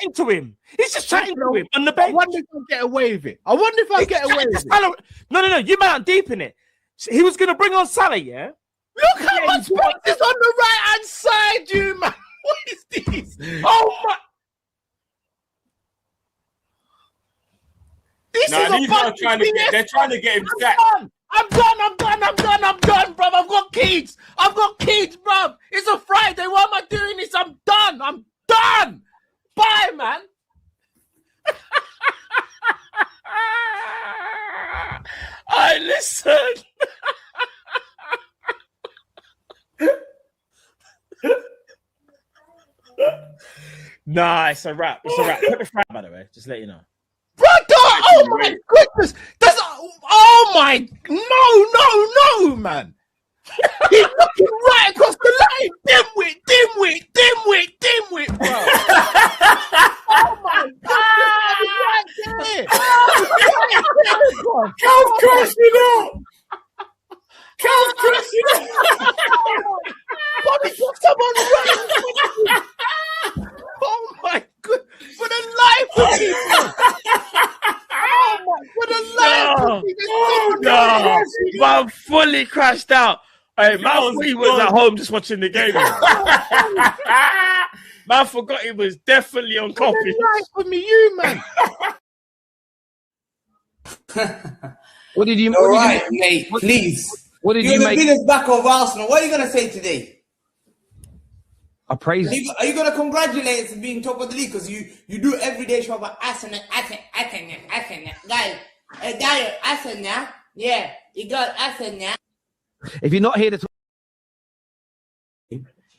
chatting to him. He's just chatting to him on the bench. I wonder if I'll get away with it. I wonder if I'll get away with it. No. You might not deep in it. He was going to bring on Salah, yeah? Look how much space is on the right-hand side, you man. What is this? Oh, my. This is a bunch of BS. They're trying to get him sacked. I'm done, bruv. I've got kids, bruv. It's a Friday. Why am I doing this? I'm done. Bye, man. I listen. Nah, it's a wrap. Put the fry, by the way. Just let you know. Brother, oh my goodness. No, man. He's looking right across the line. Dimwit, bro. Oh my God. Right there. Cal's crashing out. Bobby got someone running. Oh my God. For the life of people. For the life of people. I'm fully crashed out. Hey, man, he was at home just watching the game. Man forgot he was definitely on coffee. For the life of me, you man. What did you? All right, mate. Please. What did You're you the make? biggest back of Arsenal. What are you gonna say today? I praise. Are you gonna congratulate us for being top of the league? Because you do every day show about Arsenal, guys. Arsenal. Yeah, you got Arsenal. If you're not here to talk,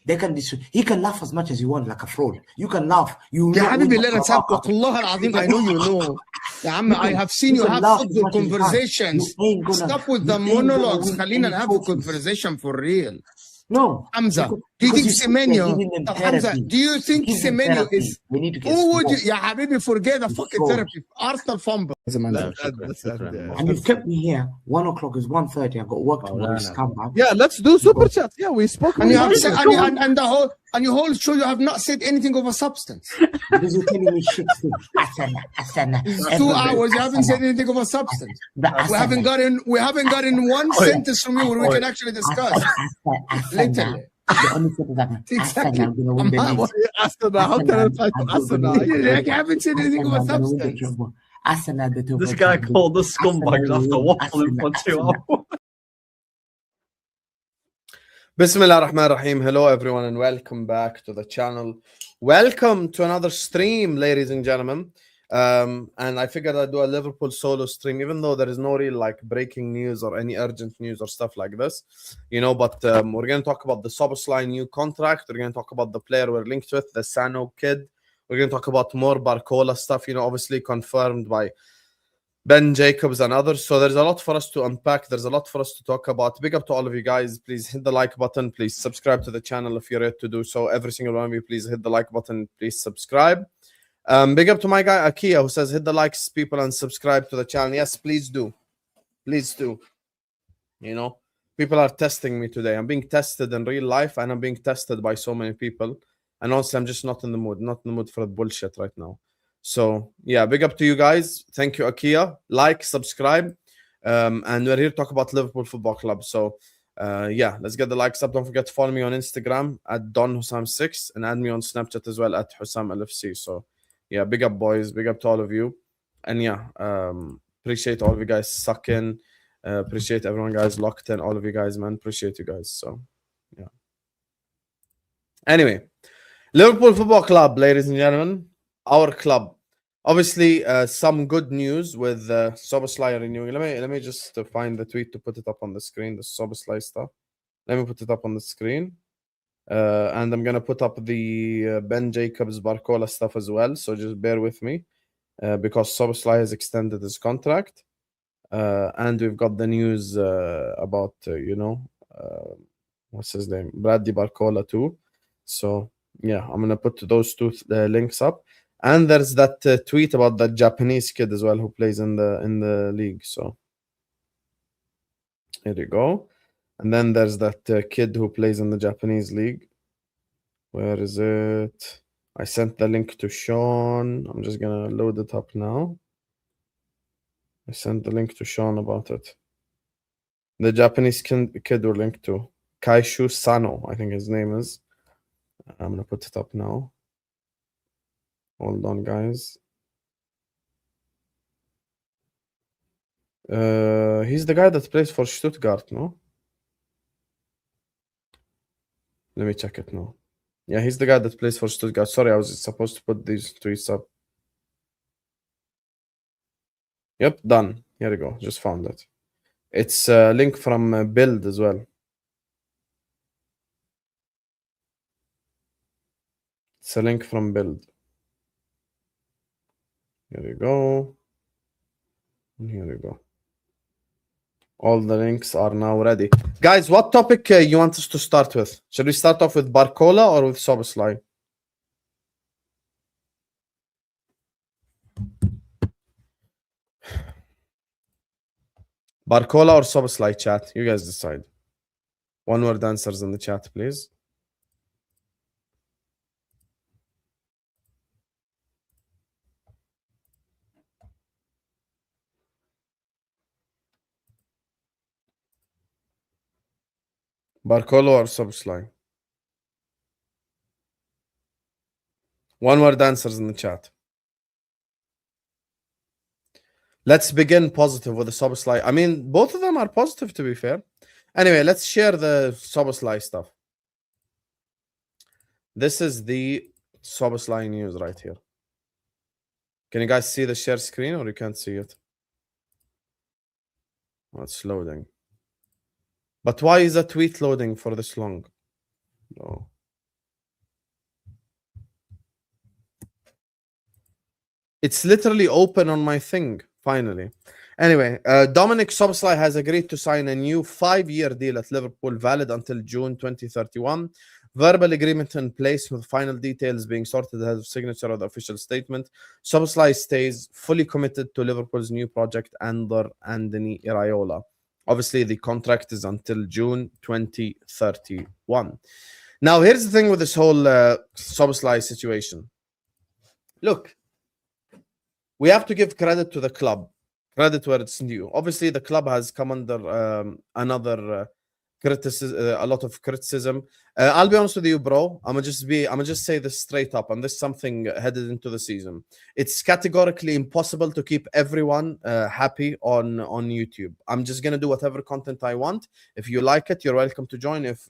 they can he can laugh as much as you want like a fraud. You can laugh. You يا حبيبي let us have والله العظيم I know you know. يا عم I have seen you have good conversations. Stop with the monologues. خلينا have a conversation for real. No. Hamza, do you think Semenyo? Hamza, do you think Semenyo is? Who would you? Yeah, Habibi, forget the fucking therapy. Arsenal fumble. And you've kept me here. 1 o'clock is 1:30. I've got work tomorrow. Yeah, let's do super chat. Yeah, we spoke. And you have said, and the whole your whole show, you have not said anything of a substance. Because you're telling me shit things. It's 2 hours. You haven't said anything of a substance. We haven't gotten one sentence from you where we can actually discuss. Literally. The only thing is that Exactly. I'm going to win the league. How can I try to Arsenal? I haven't said anything of a substance. This guy called the scumbags after waffling for 2 hours. Bismillah ar-Rahman ar-Rahim. Hello everyone and welcome back to the channel. Welcome to another stream, ladies and gentlemen. And I figured I'd do a Liverpool solo stream, even though there is no real like breaking news or any urgent news or stuff like this, you know. But we're going to talk about the Szoboszlai new contract. We're going to talk about the player we're linked with, the Sano kid. We're going to talk about more Barcola stuff, you know, obviously confirmed by Ben Jacobs and others. So there's a lot for us to unpack. There's a lot for us to talk about. Big up to all of you guys. Please hit the like button. Please subscribe to the channel if you're yet to do so. Every single one of you, please hit the like button. Please subscribe. Big up to my guy Akia, who says hit the likes, people, and subscribe to the channel. Yes, please do. Please do. You know, people are testing me today. I'm being tested in real life, and I'm being tested by so many people. And honestly, I'm just not in the mood for bullshit right now. So yeah, big up to you guys. Thank you, Akia. Like, subscribe, and we're here to talk about Liverpool Football Club. So yeah, let's get the likes up. Don't forget to follow me on Instagram at DonHussam6 and add me on Snapchat as well at HussamLFC. So yeah, big up boys, big up to all of you. And yeah, appreciate all of you guys sucking. Appreciate everyone guys locked in, all of you guys, man. Appreciate you guys. So yeah. Anyway, Liverpool Football Club, ladies and gentlemen, our club. Obviously, some good news with Szoboszlai renewing. Let me just find the tweet to put it up on the screen. The Szoboszlai stuff. Let me put it up on the screen. And I'm gonna put up the Ben Jacobs Barcola stuff as well. So just bear with me, because Szoboszlai has extended his contract, and we've got the news about you know, what's his name, Bradley Barcola too. So yeah, I'm gonna put those two links up. And there's that tweet about that Japanese kid as well who plays in the league. So here you go. And then there's that kid who plays in the Japanese league. Where is it? I sent the link to Sean. I'm just gonna load it up now. I sent the link to Sean about it. The Japanese kid we're linked to. Kaishu Sano, I think his name is. I'm gonna put it up now. Hold on, guys. He's the guy that plays for Stuttgart, no? Let me check it now. Yeah, he's the guy that plays for Stuttgart. Sorry, I was supposed to put these tweets up. Yep, done. Here we go. Just found it. It's a link from Build as well. It's a link from Build. Here we go. And here we go. All the links are now ready. Guys, what topic you want us to start with? Should we start off with Barcola or with Szoboszlai? Barcola or Szoboszlai, chat? You guys decide. One word answers in the chat, please. Barcola or Szoboszlai? One word answers in the chat. Let's begin positive with the Szoboszlai. I mean, both of them are positive, to be fair. Anyway, let's share the Szoboszlai stuff. This is the Szoboszlai news right here. Can you guys see the share screen or you can't see it? Oh, it's loading. But why is a tweet loading for this long? No. It's literally open on my thing, finally. Anyway, Dominic Szoboszlai has agreed to sign a new 5-year deal at Liverpool, valid until June 2031. Verbal agreement in place with final details being sorted ahead of signature of the official statement. Szoboszlai stays fully committed to Liverpool's new project under Andoni Iraola. Obviously, the contract is until June 2031. Now, here's the thing with this whole Szoboszlai situation. Look, we have to give credit to the club. Credit where it's due. Obviously, the club has come under another criticism, a lot of criticism. I'll be honest with you, bro. I'm gonna just say this straight up, and this is something headed into the season. It's categorically impossible to keep everyone happy on YouTube. I'm just gonna do whatever content I want. If you like it, you're welcome to join. If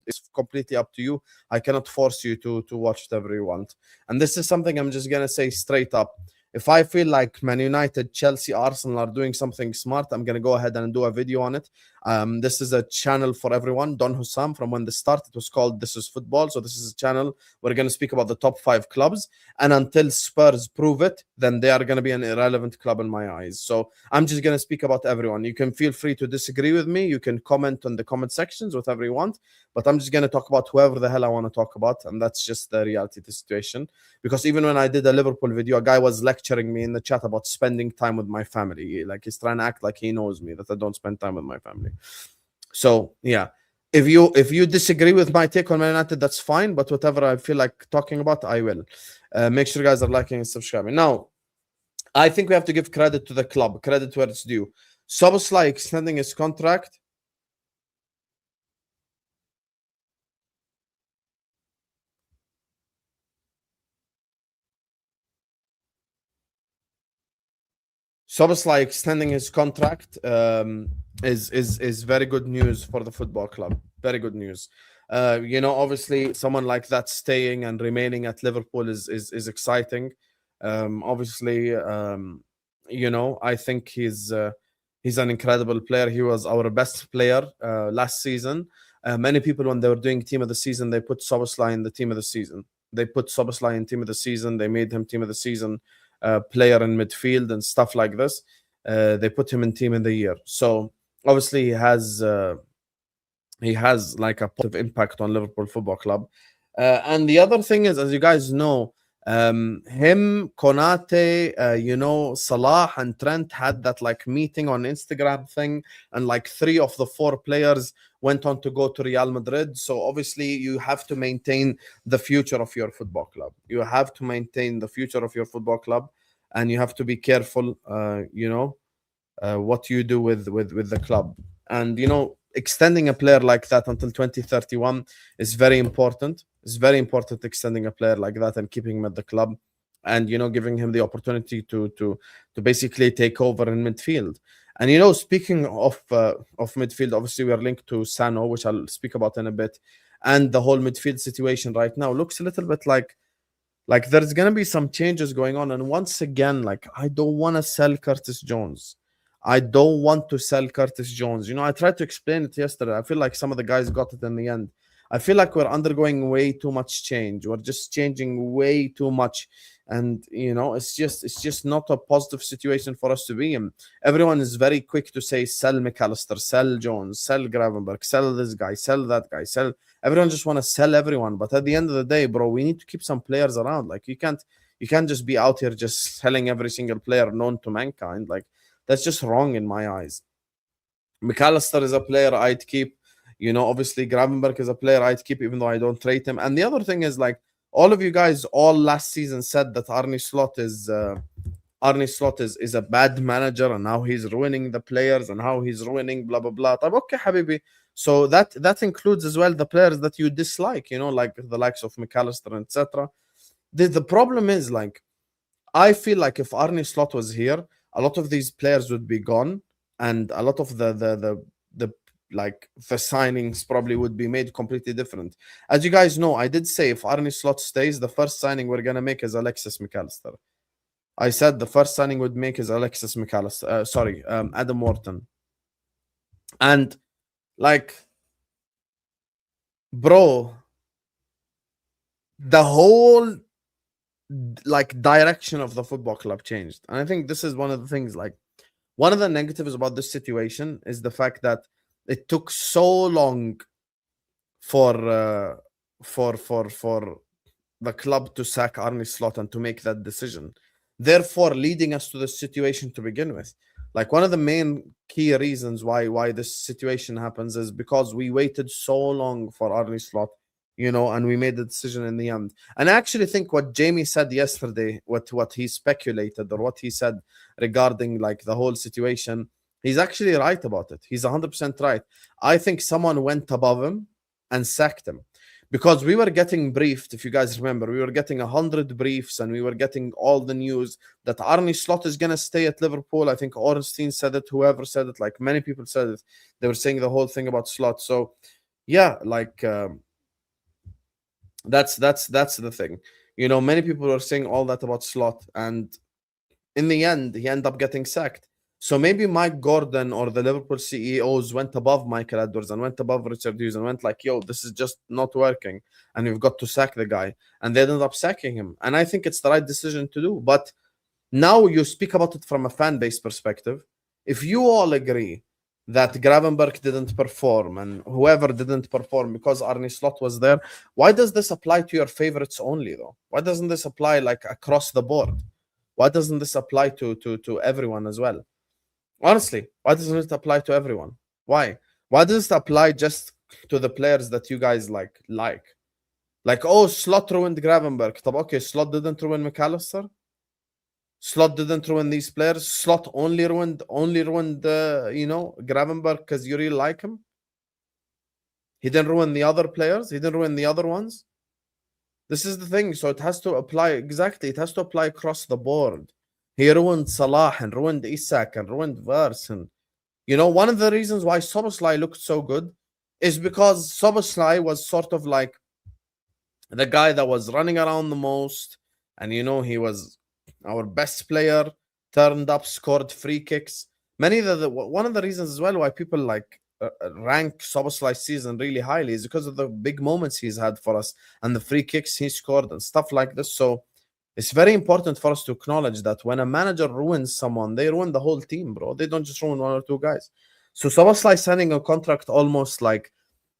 it's completely up to you. I cannot force you to watch whatever you want. And this is something I'm just gonna say straight up. If I feel like Man United, Chelsea, Arsenal are doing something smart, I'm going to go ahead and do a video on it. This is a channel for everyone. Don Hussam, from when they started, it was called This is Football. So this is a channel. We're going to speak about the top 5 clubs. And until Spurs prove it, then they are going to be an irrelevant club in my eyes. So I'm just going to speak about everyone. You can feel free to disagree with me. You can comment on the comment sections, whatever you want. But I'm just going to talk about whoever the hell I want to talk about. And that's just the reality of the situation. Because even when I did a Liverpool video, a guy was lecturing me in the chat about spending time with my family. Like, he's trying to act like he knows me, that I don't spend time with my family. So yeah, if you disagree with my take on Man United, that's fine. But whatever I feel like talking about, I will. Make sure you guys are liking and subscribing. Now, I think we have to give credit to the club, credit where it's due. Szoboszlai extending his contract. Szoboszlai extending his contract is very good news for the football club. Very good news. You know, obviously, someone like that staying and remaining at Liverpool is exciting. Obviously, you know, I think he's an incredible player. He was our best player last season. Many people, when they were doing team of the season, they put Szoboszlai in the team of the season. They put Szoboszlai in team of the season. They made him team of the season. Player in midfield and stuff like this. They put him in team in the year. So obviously he has like a positive impact on Liverpool Football Club. And the other thing is, as you guys know, Him, Konate, you know, Salah and Trent had that like meeting on Instagram thing, and like 3 of the 4 players went on to go to Real Madrid. So obviously you have to maintain the future of your football club. You have to maintain the future of your football club, and you have to be careful, you know, what you do with the club. And you know, extending a player like that until 2031 is very important. It's very important extending a player like that and keeping him at the club, and you know, giving him the opportunity to basically take over in midfield. And you know, speaking of midfield, obviously we are linked to Sano, which I'll speak about in a bit. And the whole midfield situation right now looks a little bit like there's gonna be some changes going on. And once again, like, I don't want to sell Curtis Jones. I don't want to sell Curtis Jones. You know, I tried to explain it yesterday. I feel like some of the guys got it in the end. I feel like we're undergoing way too much change. We're just changing way too much. And, you know, it's just not a positive situation for us to be in. Everyone is very quick to say, sell McAllister, sell Jones, sell Gravenberg, sell this guy, sell that guy, sell. Everyone just want to sell everyone. But at the end of the day, bro, we need to keep some players around. Like, you can't just be out here just selling every single player known to mankind. Like, that's just wrong in my eyes. McAllister is a player I'd keep. You know, obviously Gravenberg is a player I'd keep, even though I don't rate him. And the other thing is, like, all of you guys all last season said that Arne Slot is a bad manager, and how he's ruining the players and how he's ruining blah blah blah. Okay, Habibi. So that includes as well the players that you dislike, you know, like the likes of McAllister, etc. The problem is, like, I feel like if Arne Slot was here, a lot of these players would be gone, and a lot of the signings probably would be made completely different. As you guys know, I did say if Arne Slot stays, the first signing we're gonna make is Alexis McAllister. I said the first signing would make is Alexis McAllister. Adam Wharton. And like, bro, the whole like direction of the football club changed. And I think this is one of the things, like, one of the negatives about this situation is the fact that it took so long for the club to sack Arne Slot and to make that decision, therefore leading us to this situation to begin with. Like, one of the main key reasons why this situation happens is because we waited so long for Arne Slot, you know, and we made the decision in the end. And I actually think what Jamie said yesterday, what he speculated or what he said regarding like the whole situation, he's actually right about it. He's 100% right. I think someone went above him and sacked him, because we were getting briefed. If you guys remember, we were getting 100 briefs, and we were getting all the news that Arne Slot is going to stay at Liverpool. I think Ornstein said it, whoever said it, like many people said it. They were saying the whole thing about Slot. So yeah, like that's the thing. You know, many people were saying all that about Slot, and in the end, he ended up getting sacked. So maybe Mike Gordon or the Liverpool CEOs went above Michael Edwards and went above Richard Hughes and went like, yo, this is just not working, and we've got to sack the guy. And they ended up sacking him. And I think it's the right decision to do. But now you speak about it from a fan base perspective. If you all agree that Gravenberg didn't perform and whoever didn't perform because Arne Slot was there, why does this apply to your favorites only, though? Why doesn't this apply like across the board? Why doesn't this apply to everyone as well? Honestly, why doesn't it apply to everyone? Why does it apply just to the players that you guys like? Like, oh, Slot ruined Gravenberg. Okay, Slot didn't ruin McAllister. Slot didn't ruin these players. Slot only ruined you know, Gravenberg because you really like him. He didn't ruin the other players. He didn't ruin the other ones. This is the thing. So it has to apply, exactly. It has to apply across the board. He ruined Salah and ruined Isak and ruined Vers. And, you know, one of the reasons why Szoboszlai looked so good is because Szoboszlai was sort of like the guy that was running around the most. And, you know, he was our best player, turned up, scored free kicks. One of the reasons as well why people like rank Szoboszlai's season really highly is because of the big moments he's had for us and the free kicks he scored and stuff like this. So it's very important for us to acknowledge that when a manager ruins someone, they ruin the whole team, bro. They don't just ruin one or two guys. So Szoboszlai signing a contract almost like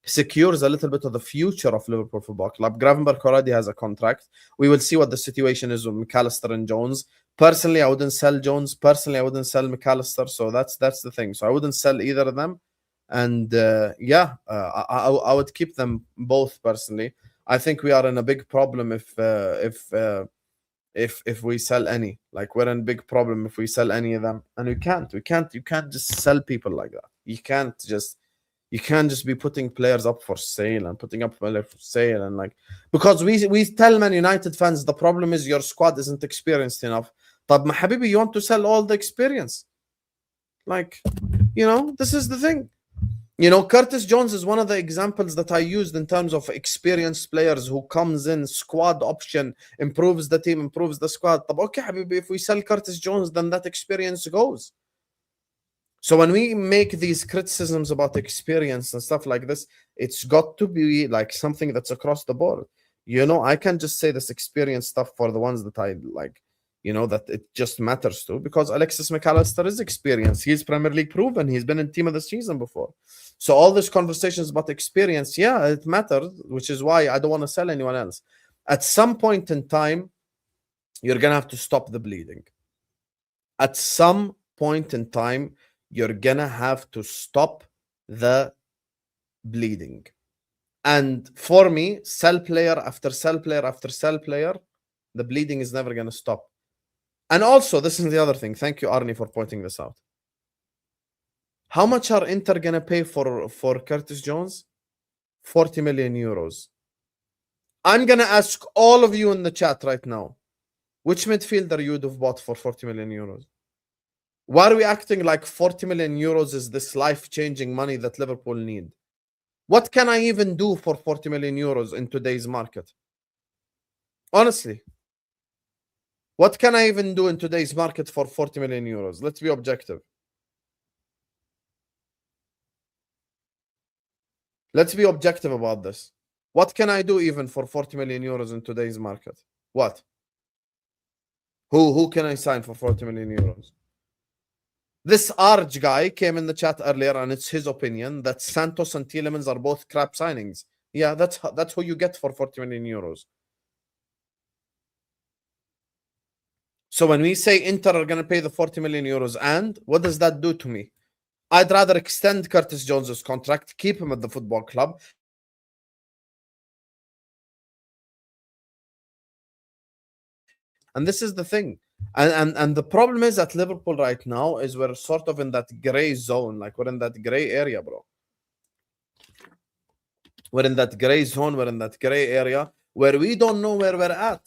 secures a little bit of the future of Liverpool Football Club. Gravenberch already has a contract. We will see what the situation is with McAllister and Jones. Personally, I wouldn't sell Jones. Personally, I wouldn't sell McAllister. So that's the thing. So I wouldn't sell either of them. And I would keep them both personally. I think we are in a big problem if we sell any. Like, we're in a big problem if we sell any of them, and you can't just sell people like that. You can't just be putting players up for sale and putting up players for sale, and like, because we tell Man United fans the problem is your squad isn't experienced enough. But my habibi, you want to sell all the experience. Like, this is the thing. Curtis Jones is one of the examples that I used in terms of experienced players who comes in, squad option, improves the team, improves the squad. But okay, habibi, if we sell Curtis Jones, then that experience goes. So when we make these criticisms about experience and stuff like this, it's got to be like something that's across the board. I can't just say this experience stuff for the ones that I like, that it just matters to, because Alexis McAllister is experienced. He's Premier League proven. He's been in team of the season before. So all these conversations about experience, yeah, it matters, which is why I don't want to sell anyone else. At some point in time, you're going to have to stop the bleeding. At some point in time, you're going to have to stop the bleeding. And for me, sell player after sell player after sell player, the bleeding is never going to stop. And also, this is the other thing. Thank you, Arnie, for pointing this out. How much are Inter going to pay for Curtis Jones? 40 million euros. I'm going to ask all of you in the chat right now, which midfielder you would have bought for 40 million euros? Why are we acting like 40 million euros is this life-changing money that Liverpool need? What can I even do for 40 million euros in today's market? Honestly. What can I even do in today's market for 40 million euros? Let's be objective. Let's be objective about this. What can I do even for 40 million euros in today's market? What? Who can I sign for 40 million euros? This Arj guy came in the chat earlier, and it's his opinion that Santos and Tielemans are both crap signings. Yeah, that's who you get for 40 million euros. So when we say Inter are going to pay the 40 million euros, and what does that do to me? I'd rather extend Curtis Jones's contract, keep him at the football club. And this is the thing. And the problem is at Liverpool right now is we're sort of in that gray zone. Like, we're in that gray area, bro. We're in that gray zone. We're in that gray area where we don't know where we're at.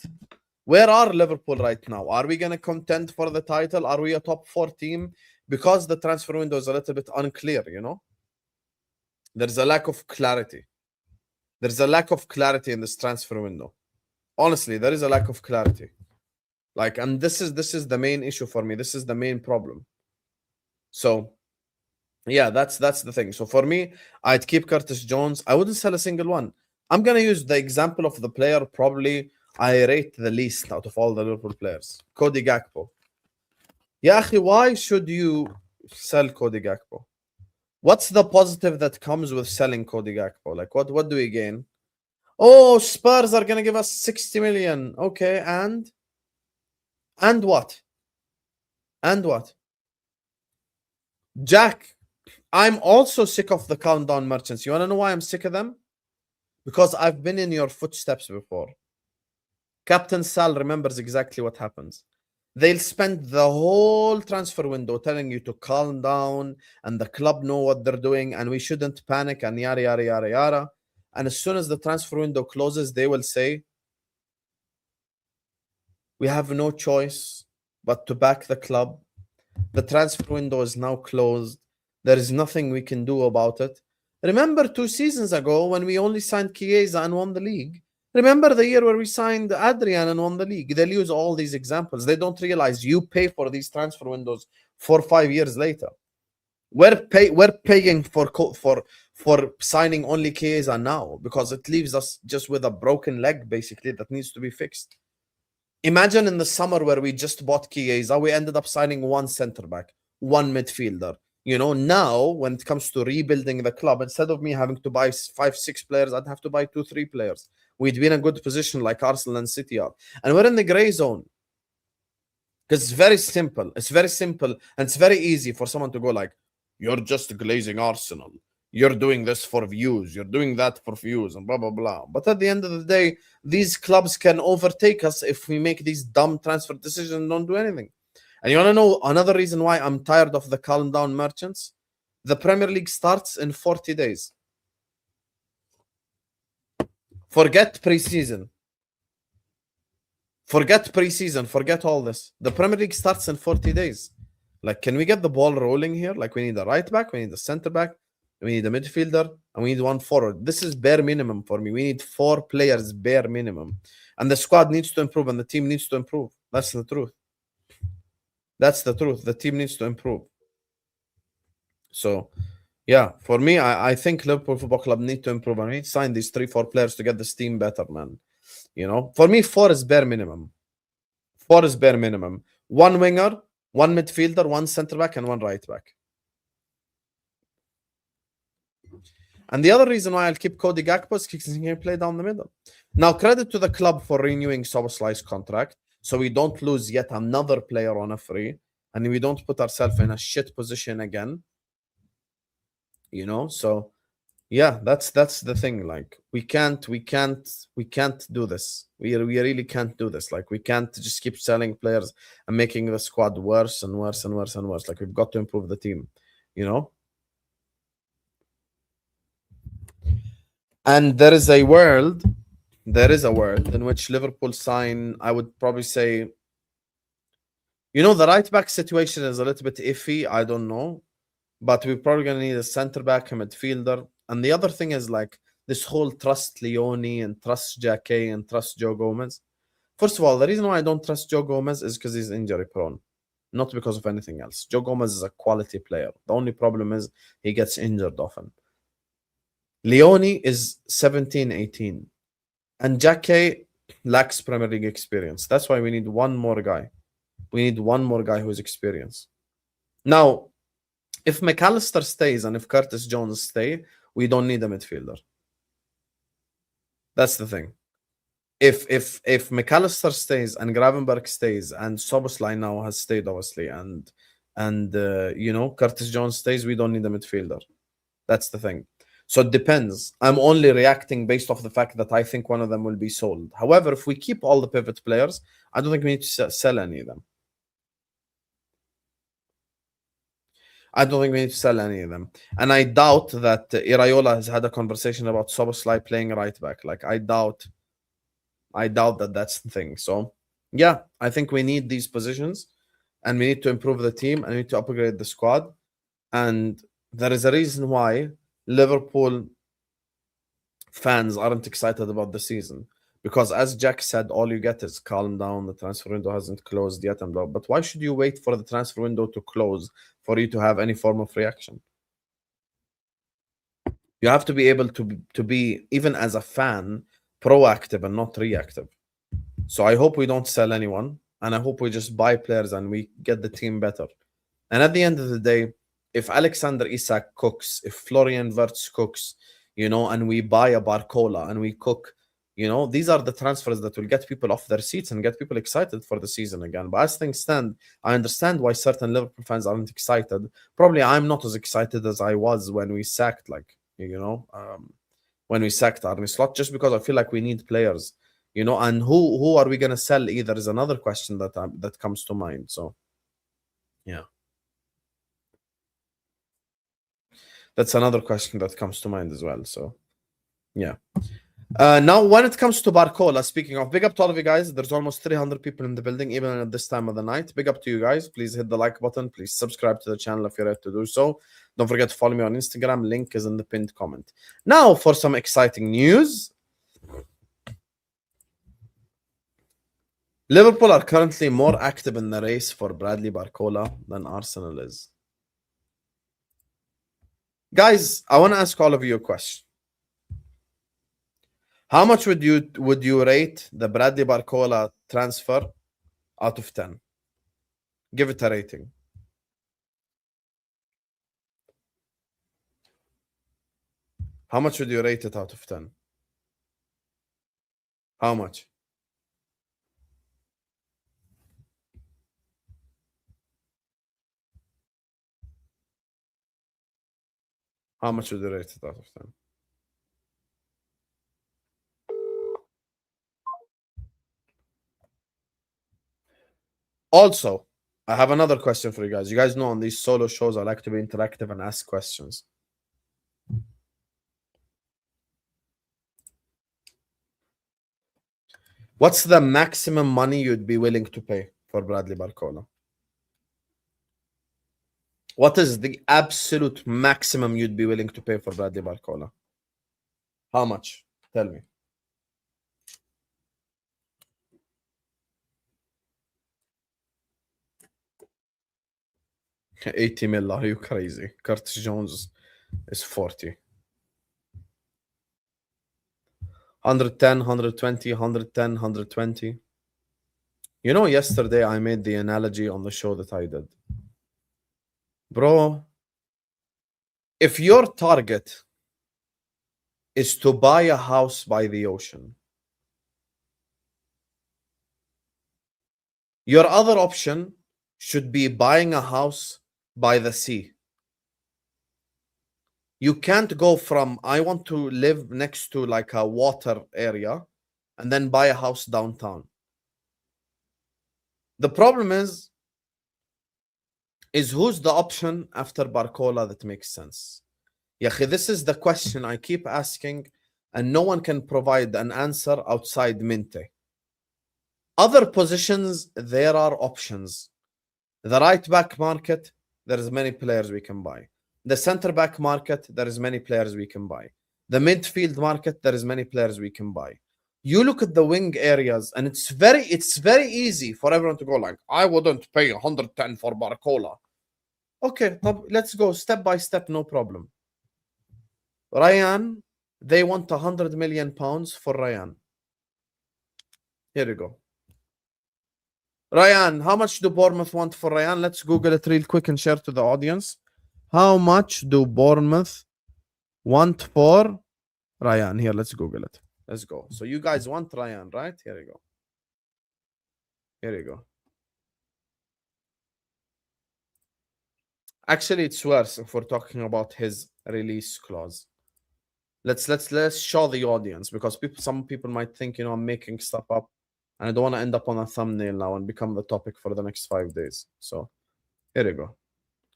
Where are Liverpool right now? Are we going to contend for the title? Are we a top 4 team? Because the transfer window is a little bit unclear, There's a lack of clarity. There's a lack of clarity in this transfer window. Honestly, there is a lack of clarity. Like, and this is the main issue for me. This is the main problem. So, yeah, that's the thing. So for me, I'd keep Curtis Jones. I wouldn't sell a single one. I'm going to use the example of the player probably I rate the least out of all the Liverpool players. Cody Gakpo. Ya akhi, why should you sell Cody Gakpo? What's the positive that comes with selling Cody Gakpo? Like, what do we gain? Oh, Spurs are going to give us 60 million. Okay, and what? And what? Jack, I'm also sick of the countdown merchants. You want to know why I'm sick of them? Because I've been in your footsteps before. Captain Sal remembers exactly what happens. They'll spend the whole transfer window telling you to calm down and the club know what they're doing and we shouldn't panic and yada, yada, yada, yada. And as soon as the transfer window closes, they will say, we have no choice but to back the club. The transfer window is now closed. There is nothing we can do about it. Remember 2 seasons ago when we only signed Chiesa and won the league? Remember the year where we signed Adrian and won the league? They'll use all these examples. They don't realize you pay for these transfer windows 4 or 5 years later. We're paying for signing only Chiesa now because it leaves us just with a broken leg, basically, that needs to be fixed. Imagine in the summer where we just bought Chiesa, we ended up signing 1 centre-back, 1 midfielder, You know, now when it comes to rebuilding the club, instead of me having to buy 5-6 players, I'd have to buy 2-3 players. We'd be in a good position like Arsenal and City are. And we're in the gray zone. Because it's very simple. It's very simple. And it's very easy for someone to go like, you're just glazing Arsenal. You're doing this for views. You're doing that for views and blah, blah, blah. But at the end of the day, these clubs can overtake us if we make these dumb transfer decisions and don't do anything. And you want to know another reason why I'm tired of the calm down merchants? The Premier League starts in 40 days. Forget preseason. Forget preseason. Forget all this. The Premier League starts in 40 days. Like, can we get the ball rolling here? Like, we need a right back, we need a center back, we need a midfielder, and we need one forward. This is bare minimum for me. We need 4 players, bare minimum. And the squad needs to improve, and the team needs to improve. That's the truth. That's the truth. The team needs to improve. So, yeah, for me, I think Liverpool Football Club need to improve. I need to sign these 3-4 players to get this team better, man. You know, for me, 4 is bare minimum. 4 is bare minimum. 1 winger, 1 midfielder, 1 center back, and 1 right back. And the other reason why I'll keep Cody Gakpo is because he can play down the middle. Now, credit to the club for renewing Szoboszlai's contract, so we don't lose yet another player on a free, and we don't put ourselves in a shit position again. You know, so yeah, that's the thing. Like, we can't do this. We really can't do this. Like, we can't just keep selling players and making the squad worse and worse and worse and worse. Like, we've got to improve the team, you know. And there is a world in which Liverpool sign, I would probably say, you know, the right back situation is a little bit iffy. I don't know, but we're probably going to need a center back, a midfielder. And the other thing is, like, this whole trust Leone and trust Jacquet and trust Joe Gomez. First of all, the reason why I don't trust Joe Gomez is because he's injury prone, not because of anything else. Joe Gomez is a quality player. The only problem is he gets injured often. Leone is 17, 18. And Jacquet lacks Premier League experience. That's why we need one more guy. We need one more guy who's experienced. Now, if McAllister stays and if Curtis Jones stay, we don't need a midfielder. That's the thing. If McAllister stays and Gravenberg stays and Szoboszlai now has stayed, obviously, and you know, Curtis Jones stays, we don't need a midfielder. That's the thing. So it depends. I'm only reacting based off the fact that I think one of them will be sold. However, if we keep all the pivot players, I don't think we need to sell any of them. I don't think we need to sell any of them. And I doubt that Iraola has had a conversation about Szoboszlai playing right back. Like, I doubt that that's the thing. So, yeah, I think we need these positions and we need to improve the team and we need to upgrade the squad. And there is a reason why Liverpool fans aren't excited about the season. Because as Jack said, all you get is calm down. The transfer window hasn't closed yet. But why should you wait for the transfer window to close for you to have any form of reaction? You have to be able to be, even as a fan, proactive and not reactive. So I hope we don't sell anyone. And I hope we just buy players and we get the team better. And at the end of the day, if Alexander Isak cooks, if Florian Wirtz cooks, you know, and we buy a Barcola and we cook, you know, these are the transfers that will get people off their seats and get people excited for the season again. But as things stand, I understand why certain Liverpool fans aren't excited. Probably I'm not as excited as I was when we sacked, like, you know, when we sacked Arne Slot, just because I feel like we need players, you know, and who are we going to sell either is another question that comes to mind. So, yeah. That's another question that comes to mind as well. So, yeah. Now, when it comes to Barcola, speaking of, big up to all of you guys. There's almost 300 people in the building, even at this time of the night. Big up to you guys. Please hit the like button. Please subscribe to the channel if you're ready to do so. Don't forget to follow me on Instagram. Link is in the pinned comment. Now, for some exciting news. Liverpool are currently more active in the race for Bradley Barcola than Arsenal is. Guys, I want to ask all of you a question. How much would you rate the Bradley Barcola transfer out of 10? Give it a rating. How much would you rate it out of 10? How much? How much would you rate it out of 10? Also, I have another question for you guys. You guys know on these solo shows, I like to be interactive and ask questions. What's the maximum money you'd be willing to pay for Bradley Barcola? What is the absolute maximum you'd be willing to pay for Bradley Barcola? How much? Tell me. $80 million. Are you crazy? Curtis Jones is 40. 110, 120, 110, 120. You know, yesterday I made the analogy on the show that I did. Bro, if your target is to buy a house by the ocean, your other option should be buying a house by the sea. You can't go from, I want to live next to like a water area and then buy a house downtown. The problem is who's the option after Barcola that makes sense? Yahi, this is the question I keep asking and no one can provide an answer outside Minte. Other positions, there are options. The right back market, there is many players we can buy. The center back market, there is many players we can buy. The midfield market, there is many players we can buy. You look at the wing areas, and it's very easy for everyone to go like, I wouldn't pay 110 for Barcola. Okay, let's go step by step, no problem. Ryan, they want 100 million pounds for Ryan. Here you go. Ryan, how much do Bournemouth want for Ryan? Let's Google it real quick and share to the audience. How much do Bournemouth want for Ryan? Here, let's Google it. Let's go. So you guys want Ryan, right? Here you go. Here you go. Actually, it's worse if we're talking about his release clause. Let's show the audience because some people might think, you know, I'm making stuff up and I don't want to end up on a thumbnail now and become the topic for the next 5 days. So here you go.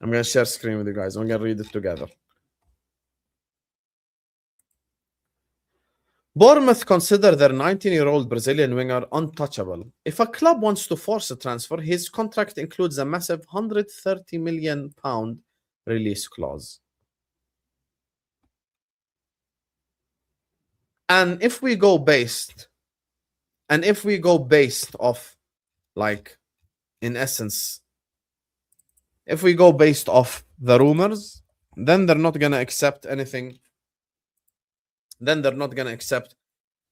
I'm going to share screen with you guys. I'm going to read it together. Bournemouth consider their 19-year-old Brazilian winger untouchable. If a club wants to force a transfer, his contract includes a massive £130 million release clause. And if we go based off, like, in essence, if we go based off the rumors, then they're not going to accept anything. Then they're not going to accept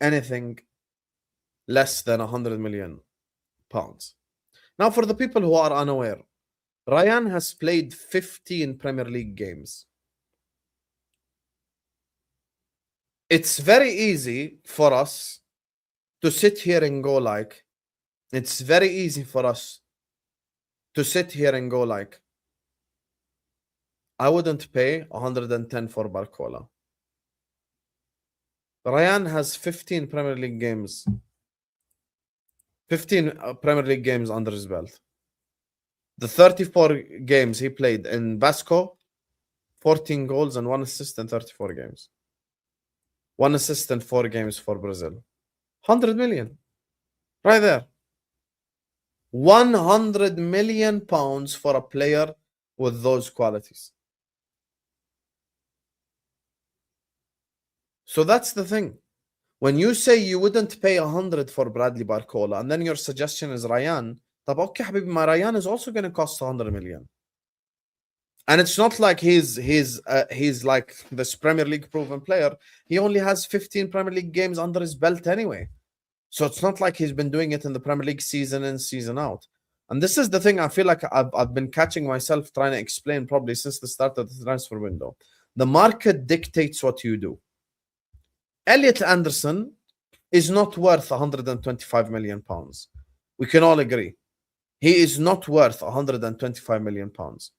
anything less than 100 million pounds. Now, for the people who are unaware, Ryan has played 15 Premier League games. It's very easy for us to sit here and go like, it's very easy for us to sit here and go like, I wouldn't pay 110 for Barcola. Ryan has 15 Premier League games. 15 Premier League games under his belt. The 34 games he played in Vasco, 14 goals and 1 assist in 34 games. 1 assist in 4 games for Brazil. 100 million. Right there. 100 million pounds for a player with those qualities. So that's the thing. When you say you wouldn't pay 100 for Bradley Barcola, and then your suggestion is Ryan, طب okay, حبيبي, my Ryan is also going to cost 100 million. And it's not like he's like this Premier League proven player. He only has 15 Premier League games under his belt anyway. So it's not like he's been doing it in the Premier League season in, season out. And this is the thing I feel like I've been catching myself trying to explain probably since the start of the transfer window. The market dictates what you do. Elliot Anderson is not worth 125 million pounds. We can all agree. He is not worth 125 million pounds.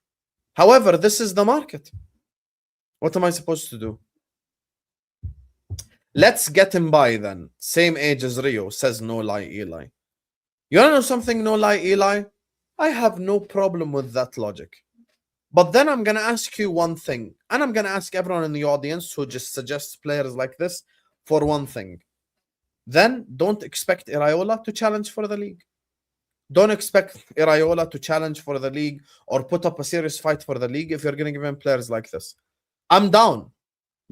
However, this is the market. What am I supposed to do? Let's get him by then. Same age as Rio, says No Lie Eli. You want to know something, No Lie Eli? I have no problem with that logic. But then I'm going to ask you one thing. And I'm going to ask everyone in the audience who just suggests players like this for one thing. Then don't expect Iraola to challenge for the league. Don't expect Iraola to challenge for the league or put up a serious fight for the league if you're going to give him players like this. I'm down.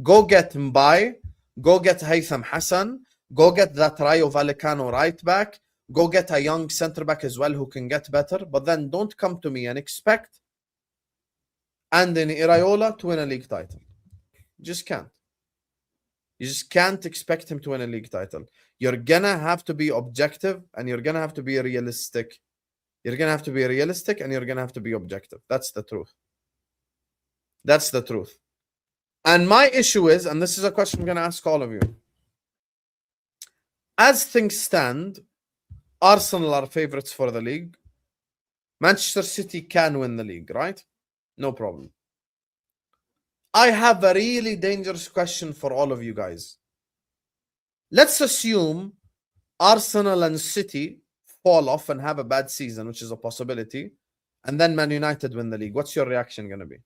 Go get Mbai. Go get Haytham Hassan. Go get that Rayo Vallecano right back. Go get a young centre back as well who can get better. But then don't come to me and expect Andoni Iraola to win a league title. You just can't. You just can't expect him to win a league title. You're going to have to be objective and you're going to have to be realistic. You're going to have to be realistic and you're going to have to be objective. That's the truth. That's the truth. And my issue is, and this is a question I'm going to ask all of you. As things stand, Arsenal are favorites for the league. Manchester City can win the league, right? No problem. I have a really dangerous question for all of you guys. Let's assume Arsenal and City fall off and have a bad season, which is a possibility, and then Man United win the league. What's your reaction going to be?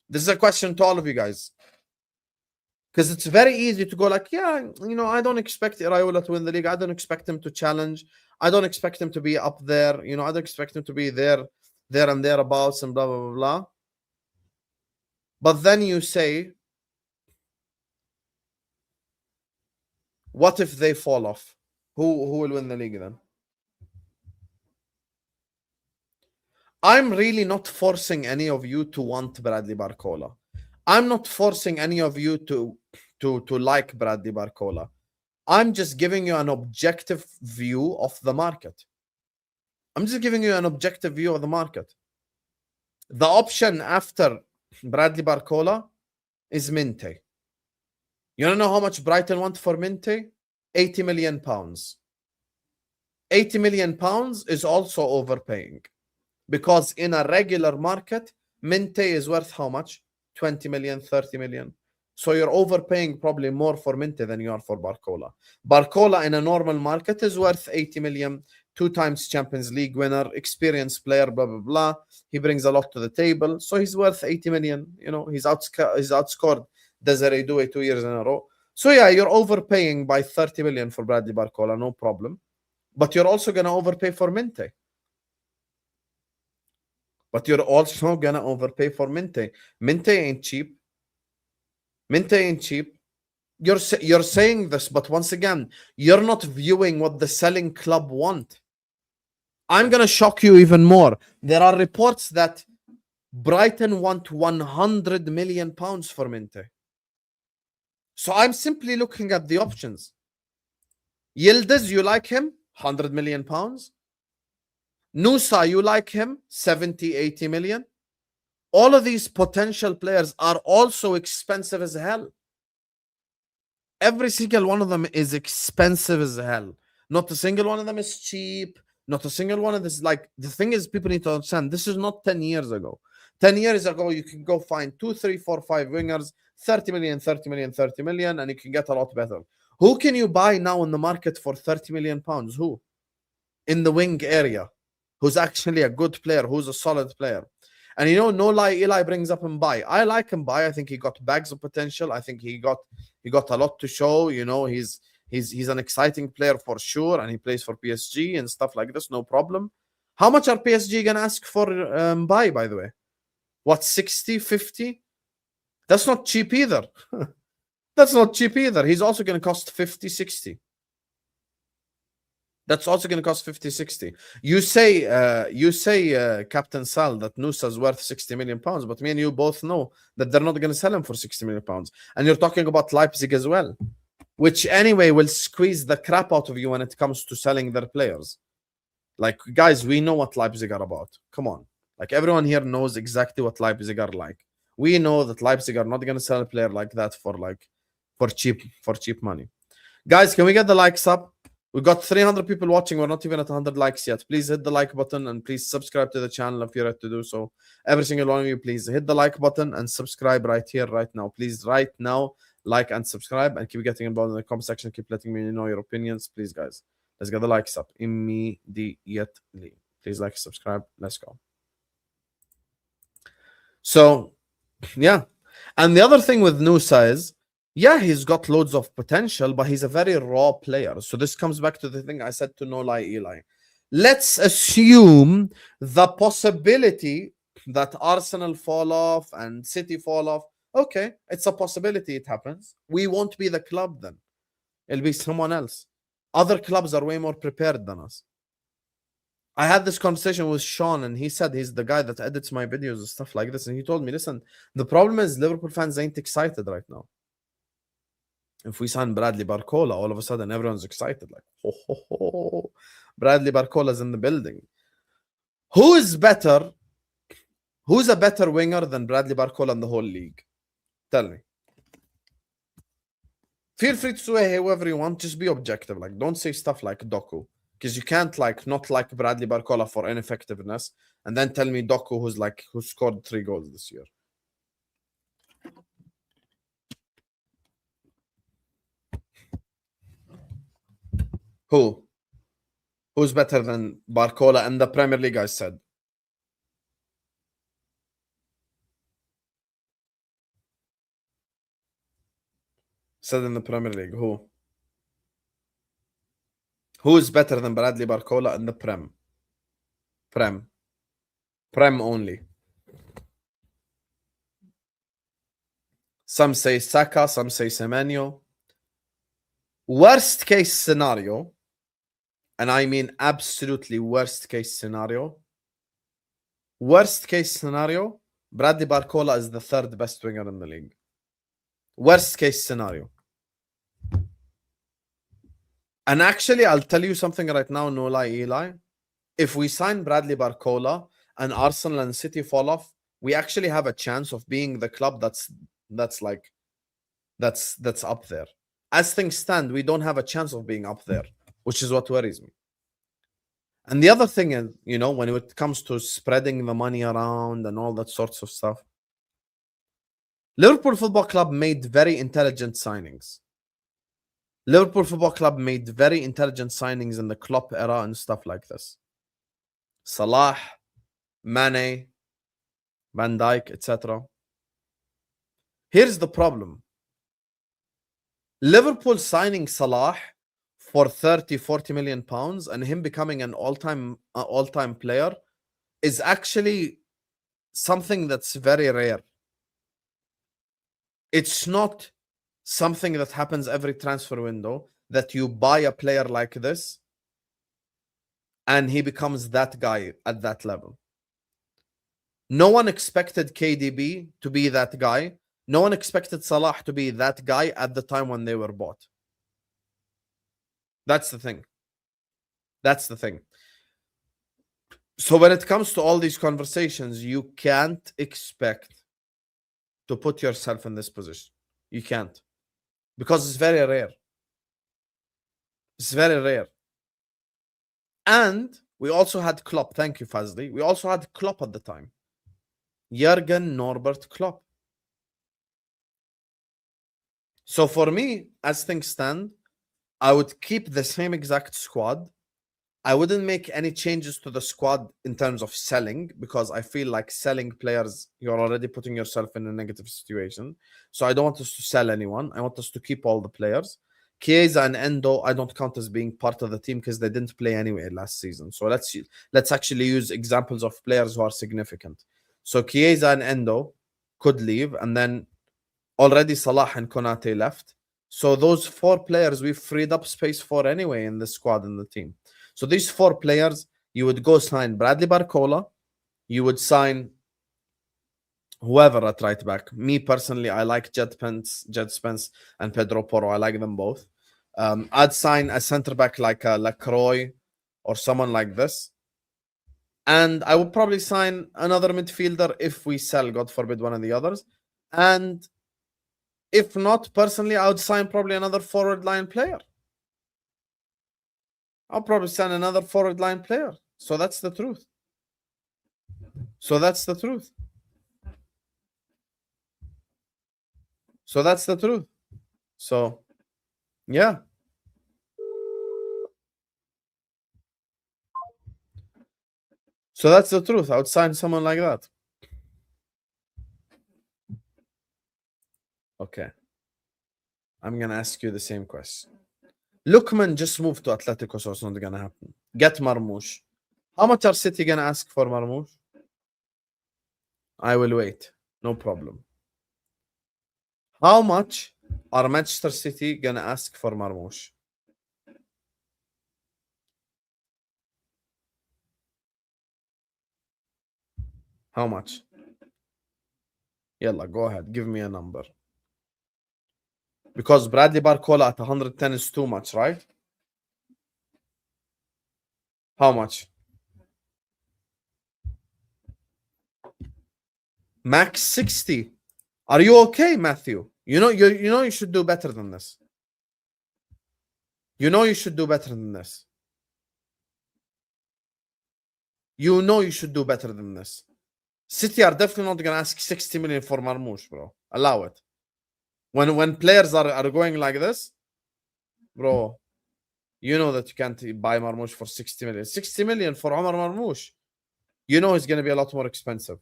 This is a question to all of you guys. Because it's very easy to go like, yeah, you know, I don't expect Iraola to win the league. I don't expect him to challenge. I don't expect him to be up there. You know, I don't expect him to be there and thereabouts and blah, blah, blah, blah. But then you say, what if they fall off? Who will win the league then? I'm really not forcing any of you to want Bradley Barcola. I'm not forcing any of you to like Bradley Barcola. I'm just giving you an objective view of the market. I'm just giving you an objective view of the market. The option after Bradley Barcola is Minte. You don't know how much Brighton want for Minte? 80 million pounds. 80 million pounds is also overpaying. Because in a regular market, Minte is worth how much? 20 million, 30 million. So you're overpaying probably more for Minte than you are for Barcola. Barcola in a normal market is worth 80 million, 2 times Champions League winner, experienced player, blah, blah, blah. He brings a lot to the table. So he's worth 80 million. You know, he's outscored Desiree Doué 2 years in a row. So yeah, you're overpaying by 30 million for Bradley Barcola, no problem. But you're also going to overpay for Minte. But you're also going to overpay for Minte. Minte ain't cheap. Minte ain't cheap. You're saying this, but once again, you're not viewing what the selling club want. I'm going to shock you even more. There are reports that Brighton want 100 million pounds for Minte. So I'm simply looking at the options. Yildiz, you like him? 100 million pounds. Nusa, you like him? 70, 80 million. All of these potential players are also expensive as hell. Every single one of them is expensive as hell. Not a single one of them is cheap. Not a single one of this. Like, the thing is, people need to understand, this is not 10 years ago. 10 years ago, you can go find 2, 3, 4, 5 wingers, 30 million, 30 million, 30 million, and you can get a lot better. Who can you buy now in the market for 30 million pounds? Who? In the wing area. Who's actually a good player, who's a solid player. And you know, no lie, Eli brings up Mbai. I like Mbai. I think he got bags of potential. I think he got a lot to show. You know, he's an exciting player for sure, and he plays for PSG and stuff like this, no problem. How much are PSG gonna ask for Mbai, by the way? What, 60, 50? That's not cheap either. That's not cheap either. He's also gonna cost 50, 60. That's also going to cost 50, 60. You say, Captain Sal, that Nusa's worth 60 million pounds, but me and you both know that they're not going to sell him for 60 million pounds. And you're talking about Leipzig as well, which anyway will squeeze the crap out of you when it comes to selling their players. Like, guys, we know what Leipzig are about. Come on. Like, everyone here knows exactly what Leipzig are like. We know that Leipzig are not going to sell a player like that for like for cheap money. Guys, can we get the likes up? We got 300 people watching. We're not even at 100 likes yet. Please hit the like button and please subscribe to the channel if you're ready to do so. Every single one of you, please hit the like button and subscribe right here, right now. Please, right now, like and subscribe and keep getting involved in the comment section. Keep letting me know your opinions, please, guys. Let's get the likes up immediately. Please like, subscribe. Let's go. So, yeah. And the other thing with Nusa is, yeah, he's got loads of potential, but he's a very raw player. So this comes back to the thing I said to No Lie Eli. Let's assume the possibility that Arsenal fall off and City fall off. Okay, it's a possibility it happens. We won't be the club then. It'll be someone else. Other clubs are way more prepared than us. I had this conversation with Sean, and he said he's the guy that edits my videos and stuff like this. And he told me, listen, the problem is Liverpool fans ain't excited right now. If we sign Bradley Barcola, all of a sudden everyone's excited. Like, ho. Bradley Barcola's in the building. Who is better? Who's a better winger than Bradley Barcola in the whole league? Tell me. Feel free to say whoever you want. Just be objective. Like, don't say stuff like Doku. Because you can't not like Bradley Barcola for ineffectiveness and then tell me Doku who scored 3 goals this year. Who's better than Barcola in the Premier League, I said? Said in the Premier League, who? Who is better than Bradley Barcola in the Prem? Prem only. Some say Saka, some say Semenyo. Worst case scenario, and I mean absolutely worst case scenario. Worst case scenario, Bradley Barcola is the 3rd best winger in the league. Worst case scenario. And actually, I'll tell you something right now, no lie, Eli. If we sign Bradley Barcola and Arsenal and City fall off, we actually have a chance of being the club that's up there. As things stand, we don't have a chance of being up there, which is what worries me. And the other thing is, when it comes to spreading the money around and all that sorts of stuff, Liverpool Football Club made very intelligent signings. Liverpool Football Club made very intelligent signings in the Klopp era and stuff like this. Salah, Mane, Van Dijk, etc. Here's the problem. Liverpool signing Salah for 30-40 million pounds and him becoming an all-time player is actually something that's very rare. It's not something that happens every transfer window, that you buy a player like this and he becomes that guy at that level. No one expected KDB to be that guy. No one expected Salah to be that guy at the time when they were bought. That's the thing. So when it comes to all these conversations, you can't expect to put yourself in this position. You can't. Because it's very rare. It's very rare. And we also had Klopp. Thank you, Fazli. We also had Klopp at the time. Jurgen Norbert Klopp. So for me, as things stand, I would keep the same exact squad. I wouldn't make any changes to the squad in terms of selling, because I feel like selling players, you're already putting yourself in a negative situation. So I don't want us to sell anyone. I want us to keep all the players. Chiesa and Endo, I don't count as being part of the team because they didn't play anyway last season. So let's actually use examples of players who are significant. So Chiesa and Endo could leave, and then already Salah and Konate left. So those 4 players we've freed up space for anyway in the squad and the team. So these 4 players, you would go sign Bradley Barcola. You would sign whoever at right back. Me personally, I like Jed Spence and Pedro Porro. I like them both. I'd sign a centre back like Lacroix or someone like this. And I would probably sign another midfielder if we sell, God forbid, one of the others. And If not, personally, I would sign probably another forward line player. I'll probably sign another forward line player. So that's the truth. So that's the truth. So that's the truth. So, yeah. So that's the truth. I would sign someone like that. Okay. I'm going to ask you the same question. Lukman just moved to Atletico, so it's not going to happen. Get Marmoush. How much are City going to ask for Marmoush? I will wait. No problem. How much are Manchester City going to ask for Marmoush? How much? Yalla, go ahead. Give me a number. Because Bradley Barcola at 110 is too much, right? How much? Max 60. Are you okay, Matthew? You know you should do better than this. You know you should do better than this. You know you should do better than this. City are definitely not gonna ask 60 million for Marmoush, bro. Allow it. When players are going like this, bro, you know that you can't buy Marmoush for 60 million. 60 million for Omar Marmoush. You know it's gonna be a lot more expensive.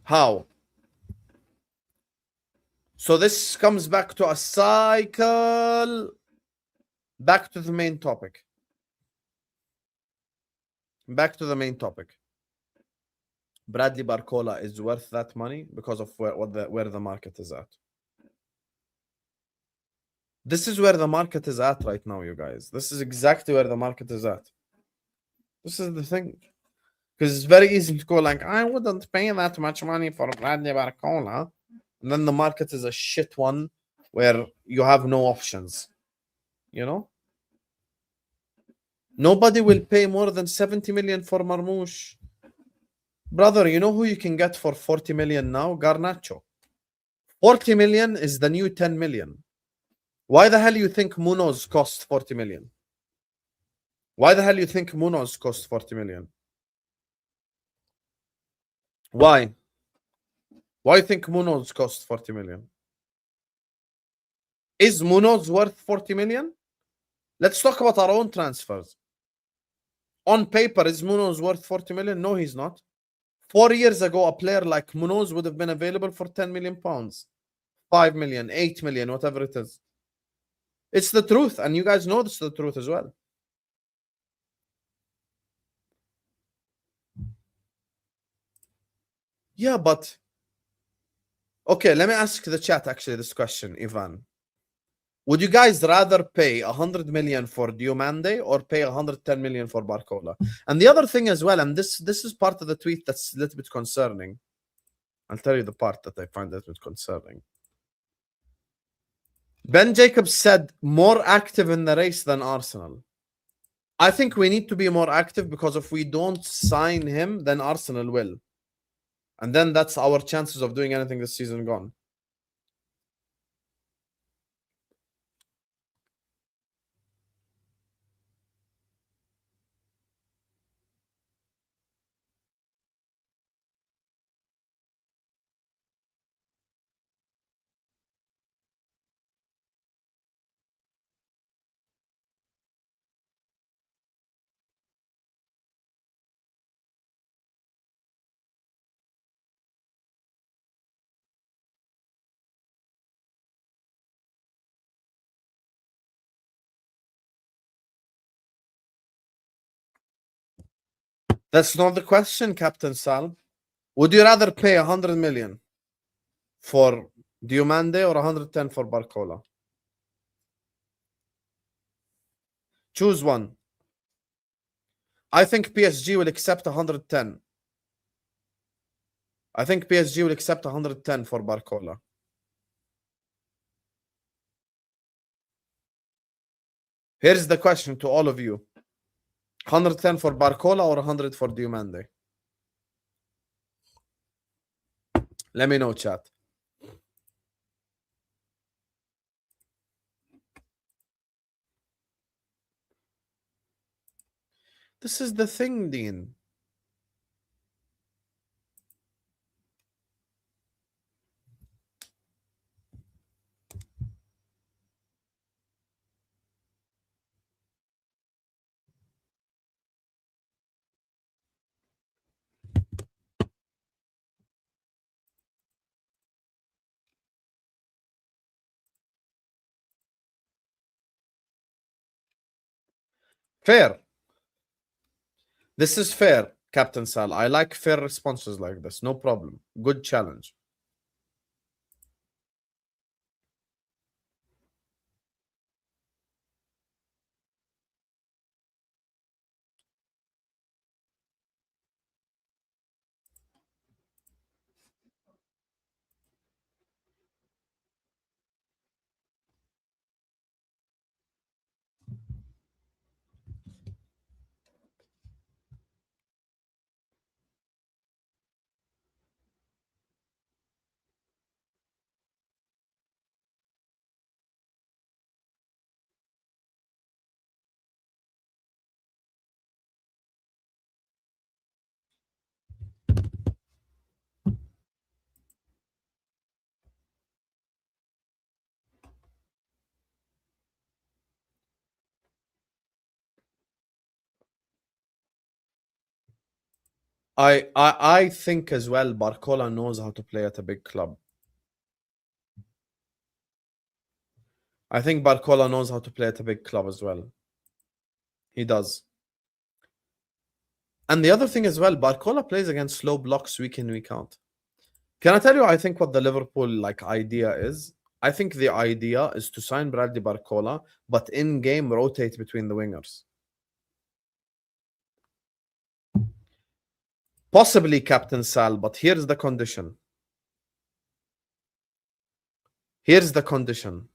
How? So this comes back to a cycle. Back to the main topic. Back to the main topic. Bradley Barcola is worth that money because of where the market is at. This is where the market is at right now, you guys. This is exactly where the market is at. This is the thing. Because it's very easy to go like, I wouldn't pay that much money for Bradley Barcola. And then the market is a shit one where you have no options. You know? Nobody will pay more than 70 million for Marmoush. Brother, you know who you can get for 40 million now? Garnacho. 40 million is the new 10 million. Why the hell you think Munoz cost 40 million? Why the hell you think Munoz cost 40 million? Why? Why you think Munoz cost 40 million? Is Munoz worth 40 million? Let's talk about our own transfers. On paper, is Munoz worth 40 million? No, he's not. 4 years ago, a player like Munoz would have been available for 10 million pounds. 5 million, 8 million, whatever it is. It's the truth, and you guys know this is the truth as well. Yeah, but... Okay, let me ask the chat actually this question, Ivan. Would you guys rather pay 100 million for Diomande or pay 110 million for Barcola? And the other thing as well, and this is part of the tweet that's a little bit concerning. I'll tell you the part that I find a little bit concerning. Ben Jacobs said more active in the race than Arsenal. I think we need to be more active because if we don't sign him, then Arsenal will. And then that's our chances of doing anything this season gone. That's not the question, Captain Sal. Would you rather pay 100 million for Diomande or 110 for Barcola? Choose one. I think PSG will accept 110. I think PSG will accept 110 for Barcola. Here's the question to all of you. 110 for Barcola or 100 for Diomande? Let me know, chat. This is the thing, Dean. Fair. This is fair, Captain Sal. I like fair responses like this. No problem. Good challenge. I think as well Barcola knows how to play at a big club. I think Barcola knows how to play at a big club as well. He does. And the other thing as well, Barcola plays against slow blocks week in, week out. Can I tell you, I think what the Liverpool idea is? I think the idea is to sign Bradley Barcola, but in-game rotate between the wingers. Possibly Captain Sal, but here's the condition. Here's the condition.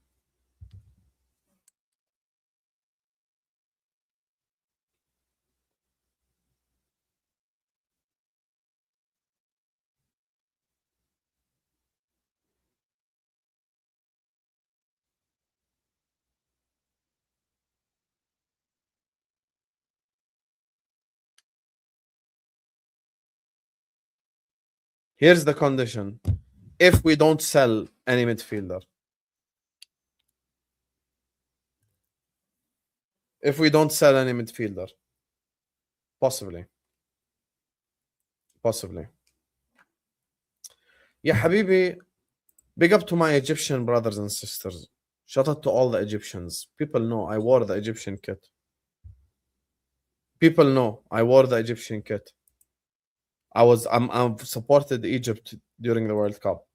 Here's the condition. If we don't sell any midfielder. If we don't sell any midfielder. Possibly. Possibly. Yeah, Habibi, big up to my Egyptian brothers and sisters. Shout out to all the Egyptians. People know I wore the Egyptian kit. People know I wore the Egyptian kit. I've supported Egypt during the World Cup.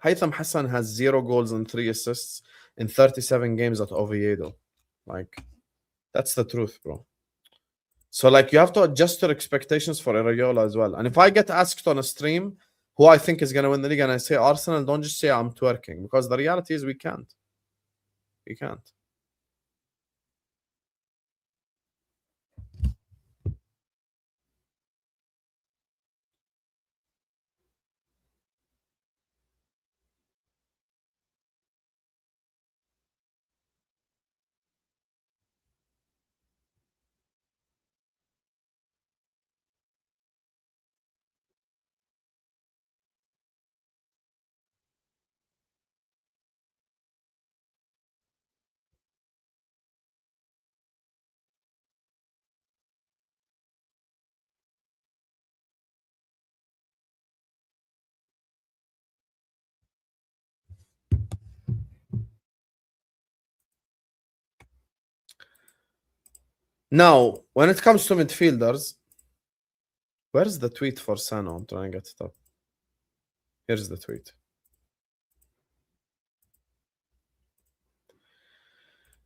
Haitham Hassan has 0 goals and 3 assists in 37 games at Oviedo. That's the truth, bro. So you have to adjust your expectations for Iraola as well. And if I get asked on a stream who I think is going to win the league and I say Arsenal, don't just say I'm twerking, because the reality is we can't. We can't. Now, when it comes to midfielders, where's the tweet for Sano? I'm trying to get it up. Here's the tweet.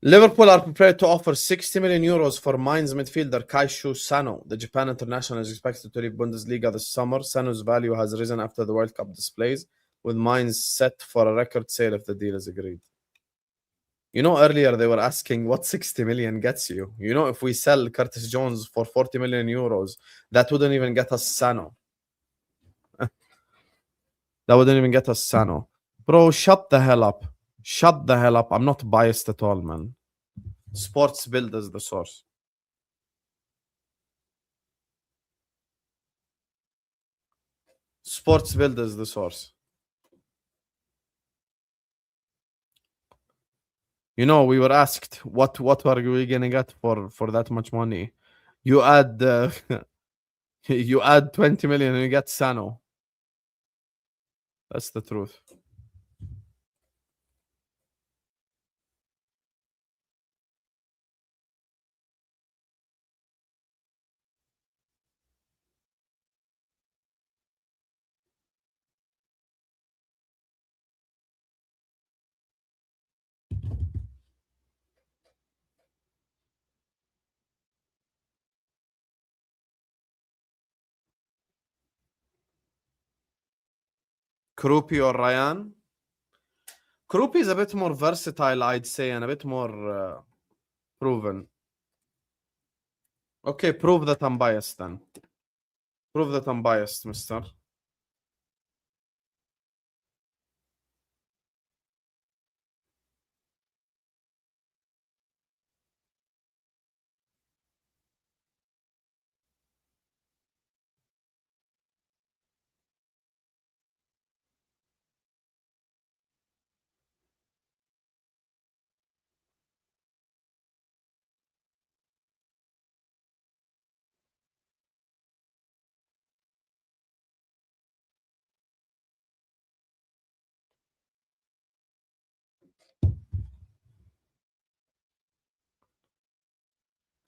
Liverpool are prepared to offer 60 million euros for Mainz midfielder Kaishu Sano. The Japan international is expected to leave Bundesliga this summer. Sano's value has risen after the World Cup displays, with Mainz set for a record sale if the deal is agreed. You know, earlier they were asking what 60 million gets you. You know, if we sell Curtis Jones for 40 million euros, that wouldn't even get us Sano. That wouldn't even get us Sano. Bro, shut the hell up. Shut the hell up. I'm not biased at all, man. Sports Build is the source. Sports Build is the source. You know, we were asked what are we gonna get for that much money. You add you add 20 million and you get Sano. That's the truth. Krupi or Ryan? Krupi is a bit more versatile, I'd say, and a bit more proven. Okay, prove that I'm biased then. Prove that I'm biased, mister.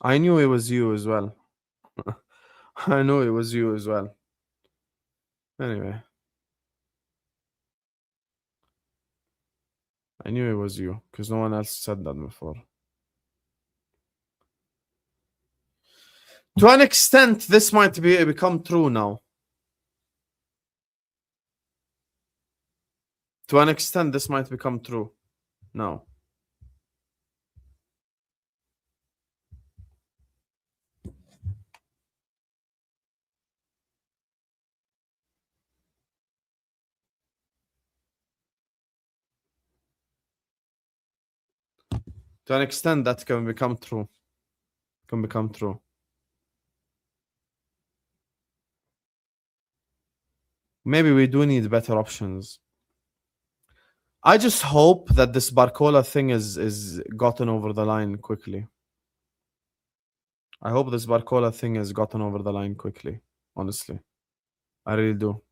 I knew it was you as well. I knew it was you as well. Anyway. I knew it was you, because no one else said that before. To an extent, this might become true now. To an extent, this might become true now. To an extent, that can become true. Can become true. Maybe we do need better options. I just hope that this Barcola thing is gotten over the line quickly. I hope this Barcola thing has gotten over the line quickly. Honestly, I really do.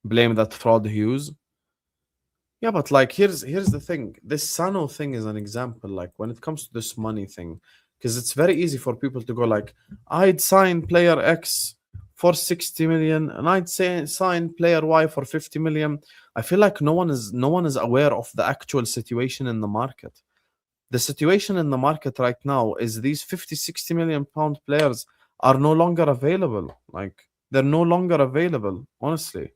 Blame that fraud Hughes. Yeah, but like here's the thing. This Sano thing is an example. Like when it comes to this money thing, because it's very easy for people to go like, I'd sign player X for 60 million and I'd say sign player Y for 50 million. I feel like no one is aware of the actual situation in the market. The situation in the market right now is these 50-60 million pound players are no longer available. Like they're no longer available, honestly.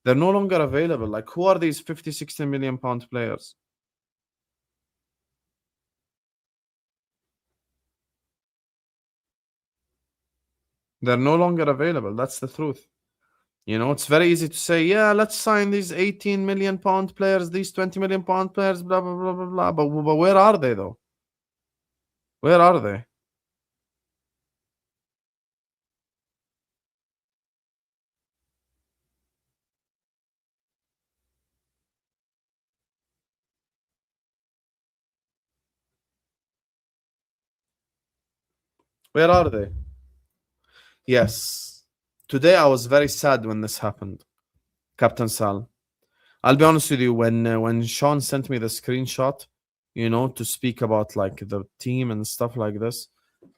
They're no longer available. Like, who are these 50-60 million pound players? They're no longer available. That's the truth. You know, it's very easy to say, yeah, let's sign these 18 million pound players, these 20 million pound players, blah, blah, blah, blah, blah. But where are they, though? Where are they? Where are they? Yes. Today I was very sad when this happened, Captain Sal. I'll be honest with you, when Sean sent me the screenshot, you know, to speak about like the team and stuff like this,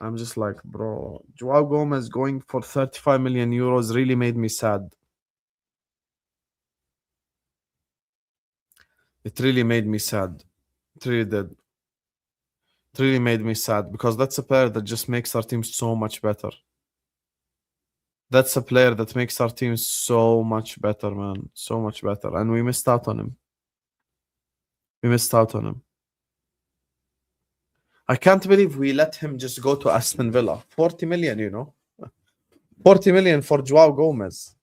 I'm just like, bro, Joao Gomez going for 35 million euros really made me sad. It really made me sad. It really did. It really made me sad because that's a player that just makes our team so much better. That's a player that makes our team so much better, man. So much better. And we missed out on him. We missed out on him. I can't believe we let him just go to Aston Villa. 40 million, you know. 40 million for Joao Gomez.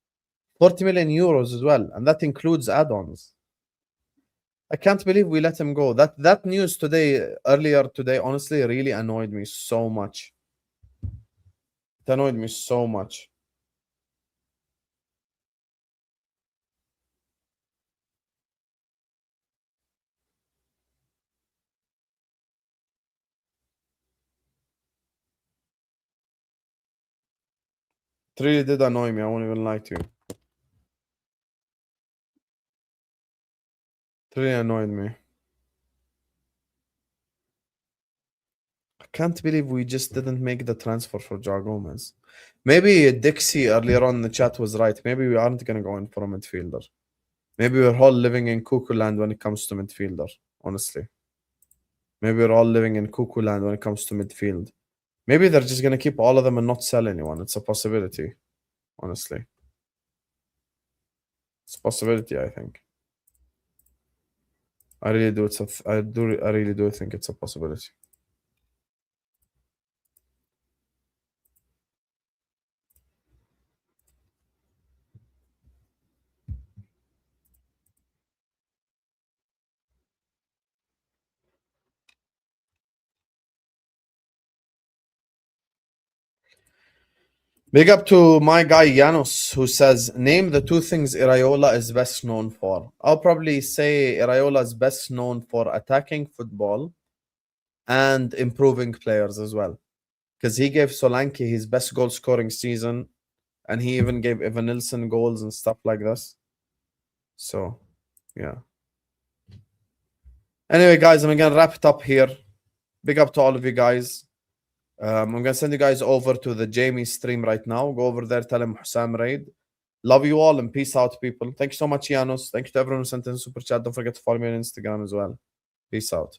40 million euros as well. And that includes add-ons. I can't believe we let him go. That news today, earlier today, honestly, really annoyed me so much. It annoyed me so much. It really did annoy me. I won't even lie to you. It really annoyed me. I can't believe we just didn't make the transfer for Joao Gomez. Maybe Dixie earlier on in the chat was right. Maybe we aren't going to go in for a midfielder. Maybe we're all living in cuckoo land when it comes to midfielder, honestly. Maybe we're all living in cuckoo land when it comes to midfield. Maybe they're just going to keep all of them and not sell anyone. It's a possibility, honestly. It's a possibility, I think. I really do. I really do think it's a possibility. Big up to my guy Janos, who says, name the two things Iraola is best known for. I'll probably say Iraola is best known for attacking football and improving players as well. Because he gave Solanke his best goal scoring season, and he even gave Evanilson goals and stuff like this. So, yeah. Anyway, guys, I'm going to wrap it up here. Big up to all of you guys. I'm going to send you guys over to the Jamie stream right now. Go over there, tell him Hussam Raid. Love you all and peace out, people. Thank you so much, Janos. Thank you to everyone who sent in super chat. Don't forget to follow me on Instagram as well. Peace out.